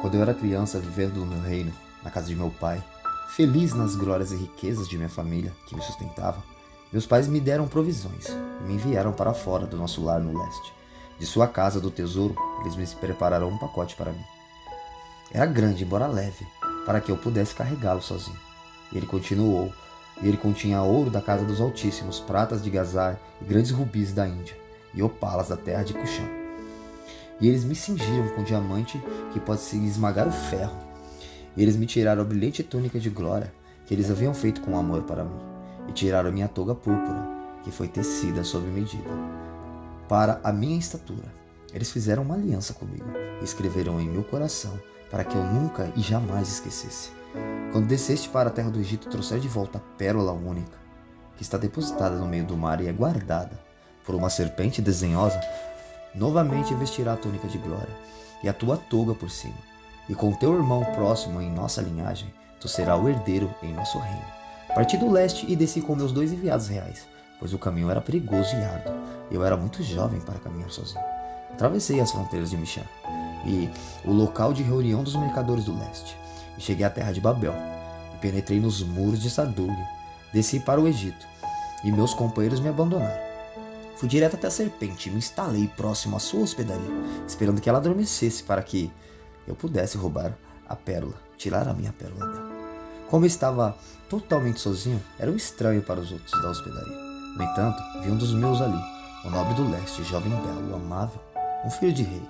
Quando eu era criança, vivendo no meu reino, na casa de meu pai, feliz nas glórias e riquezas de minha família que me sustentava, meus pais me deram provisões e me enviaram para fora do nosso lar no leste. De sua casa do tesouro, eles me prepararam um pacote para mim. Era grande, embora leve, para que eu pudesse carregá-lo sozinho. E ele continuou, e ele continha ouro da casa dos Altíssimos, pratas de Gazar e grandes rubis da Índia, e opalas da terra de Cuxã. E eles me cingiram com diamante que pode se esmagar o ferro. E eles me tiraram a brilhante túnica de glória que eles haviam feito com amor para mim, e tiraram a minha toga púrpura, que foi tecida sob medida, para a minha estatura. Eles fizeram uma aliança comigo e escreveram em meu coração para que eu nunca e jamais esquecesse. Quando desceste para a terra do Egito, trouxer de volta a pérola única, que está depositada no meio do mar e é guardada por uma serpente desdenhosa, novamente vestirá a túnica de glória e a tua toga por cima. E com teu irmão próximo em nossa linhagem, tu serás o herdeiro em nosso reino. Parti do leste e desci com meus 2 enviados reais, pois o caminho era perigoso e árduo, e eu era muito jovem para caminhar sozinho. Atravessei as fronteiras de Mixã e o local de reunião dos mercadores do leste, e cheguei à terra de Babel, e penetrei nos muros de Sardug. Desci para o Egito, e meus companheiros me abandonaram. Fui direto até a serpente e me instalei próximo à sua hospedaria, esperando que ela adormecesse para que eu pudesse roubar a pérola, tirar a minha pérola dela. Como eu estava totalmente sozinho, era um estranho para os outros da hospedaria. No entanto, vi um dos meus ali, o nobre do leste, jovem belo, amável, um filho de rei,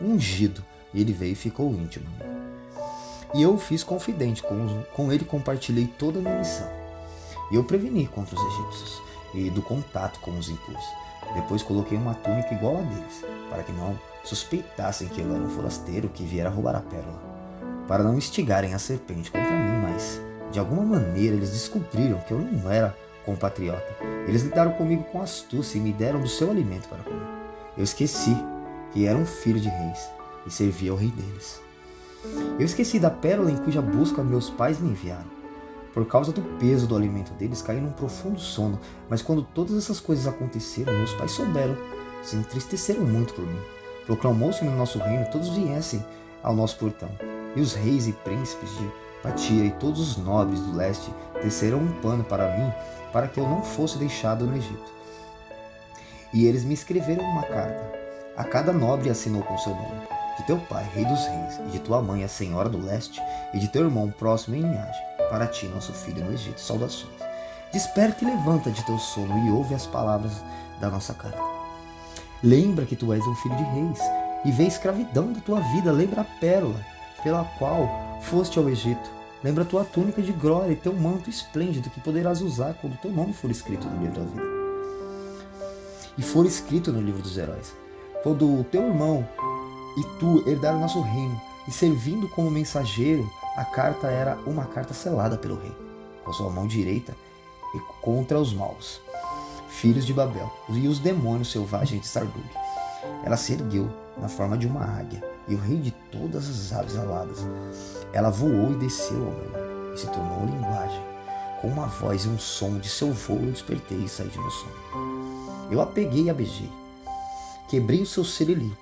ungido, e ele veio e ficou íntimo. E eu o fiz confidente, com ele compartilhei toda a minha missão. E eu preveni contra os egípcios e do contato com os impus. Depois coloquei uma túnica igual a deles, para que não suspeitassem que eu era um forasteiro que viera roubar a pérola, para não instigarem a serpente contra mim, mas de alguma maneira eles descobriram que eu não era compatriota. Eles lidaram comigo com astúcia e me deram do seu alimento para comer. Eu esqueci que era um filho de reis e servia ao rei deles. Eu esqueci da pérola em cuja busca meus pais me enviaram. Por causa do peso do alimento deles, caí num profundo sono, mas quando todas essas coisas aconteceram, meus pais souberam, se entristeceram muito por mim. Proclamou-se no nosso reino, todos viessem ao nosso portão, e os reis e príncipes de Patia e todos os nobres do leste teceram um pano para mim, para que eu não fosse deixado no Egito. E eles me escreveram uma carta. A cada nobre assinou com seu nome: de teu pai, rei dos reis, e de tua mãe, a senhora do leste, e de teu irmão próximo em linhagem, para ti, nosso filho no Egito, saudações. Desperta e levanta de teu sono e ouve as palavras da nossa carta. Lembra que tu és um filho de reis, e vê a escravidão da tua vida. Lembra a pérola pela qual foste ao Egito. Lembra tua túnica de glória e teu manto esplêndido que poderás usar quando teu nome for escrito no livro da vida e for escrito no livro dos heróis. Quando o teu irmão e tu herdaram nosso reino, e servindo como mensageiro, a carta era uma carta selada pelo rei, com a sua mão direita, e contra os maus, filhos de Babel, e os demônios selvagens de Sardug. Ela se ergueu na forma de uma águia, e o rei de todas as aves aladas. Ela voou e desceu ao meu lado, e se tornou linguagem. Com uma voz e um som de seu voo eu despertei e saí de meu sono. Eu a peguei e a beijei. Quebrei o seu serili,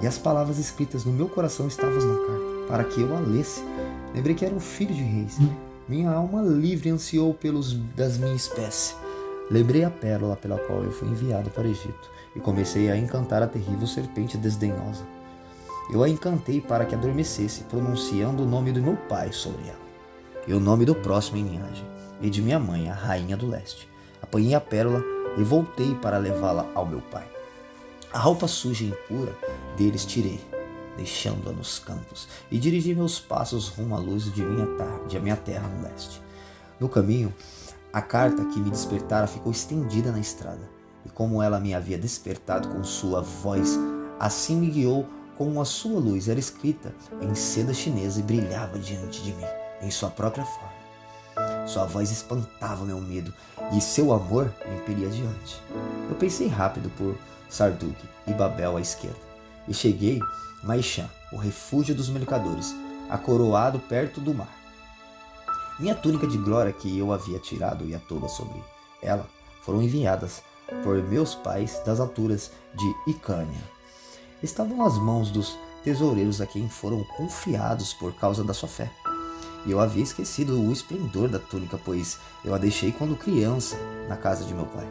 e as palavras escritas no meu coração estavam na carta, para que eu a lesse. Lembrei que era um filho de reis. Minha alma livre ansiou pelos das minha espécie. Lembrei a pérola pela qual eu fui enviado para o Egito, e comecei a encantar a terrível serpente desdenhosa. Eu a encantei para que adormecesse, pronunciando o nome do meu pai sobre ela, e o nome do próximo em linhagem, e de minha mãe, a rainha do leste. Apanhei a pérola e voltei para levá-la ao meu pai. A roupa suja e impura deles tirei, deixando-a nos campos, e dirigi meus passos rumo à luz de minha terra no leste. No caminho, a carta que me despertara ficou estendida na estrada, e como ela me havia despertado com sua voz, assim me guiou com a sua luz. Era escrita em seda chinesa e brilhava diante de mim, em sua própria forma. Sua voz espantava meu medo, e seu amor me impelia adiante. Eu pensei rápido por Sardug e Babel à esquerda, e cheguei a Maixã, o refúgio dos mercadores, acoroado perto do mar. Minha túnica de glória que eu havia tirado e a toga sobre ela foram enviadas por meus pais das alturas de Icânia. Estavam nas mãos dos tesoureiros a quem foram confiados por causa da sua fé. E eu havia esquecido o esplendor da túnica, pois eu a deixei quando criança na casa de meu pai.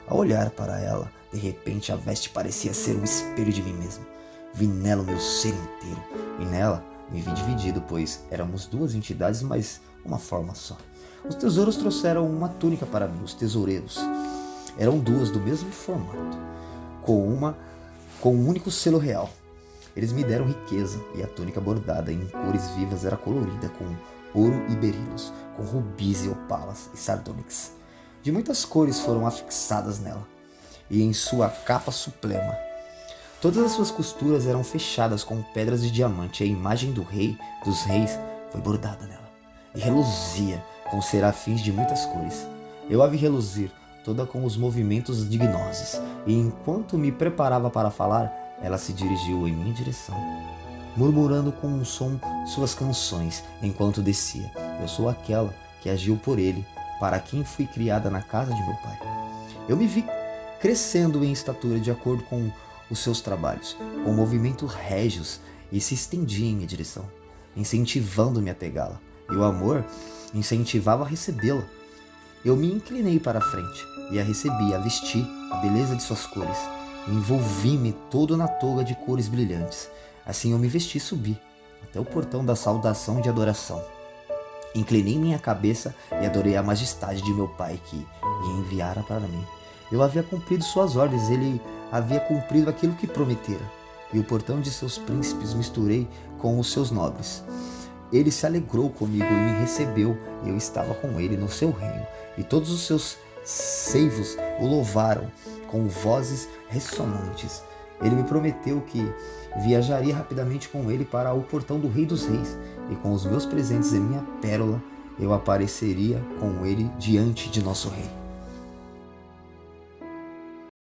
Ao olhar para ela, de repente a veste parecia ser um espelho de mim mesmo. Vi nela o meu ser inteiro, e nela me vi dividido, pois éramos duas entidades, mas uma forma só. Os tesouros trouxeram uma túnica para mim, os tesoureiros. Eram duas do mesmo formato, com um único selo real. Eles me deram riqueza, e a túnica bordada em cores vivas era colorida com ouro e berilos, com rubis e opalas e sardônix. De muitas cores foram afixadas nela, e em sua capa suprema. Todas as suas costuras eram fechadas com pedras de diamante, e a imagem do rei dos reis foi bordada nela, e reluzia com serafins de muitas cores. Eu a vi reluzir, toda com os movimentos de gnoses, e enquanto me preparava para falar, ela se dirigiu em minha direção, murmurando com um som suas canções enquanto descia. Eu sou aquela que agiu por ele, para quem fui criada na casa de meu pai. Eu me vi crescendo em estatura de acordo com os seus trabalhos, com movimentos régios, e se estendia em minha direção, incentivando-me a pegá-la, e o amor incentivava a recebê-la. Eu me inclinei para a frente, e a recebi, a vesti, a beleza de suas cores. Envolvi-me todo na toga de cores brilhantes. Assim eu me vesti e subi, até o portão da saudação e de adoração. Inclinei minha cabeça e adorei a majestade de meu pai, que me enviara para mim. Eu havia cumprido suas ordens, ele havia cumprido aquilo que prometera. E o portão de seus príncipes misturei com os seus nobres. Ele se alegrou comigo e me recebeu, e eu estava com ele no seu reino. E todos os seus seivos o louvaram com vozes ressonantes. Ele me prometeu que viajaria rapidamente com ele para o portão do Rei dos Reis, e com os meus presentes e minha pérola eu apareceria com ele diante de nosso rei.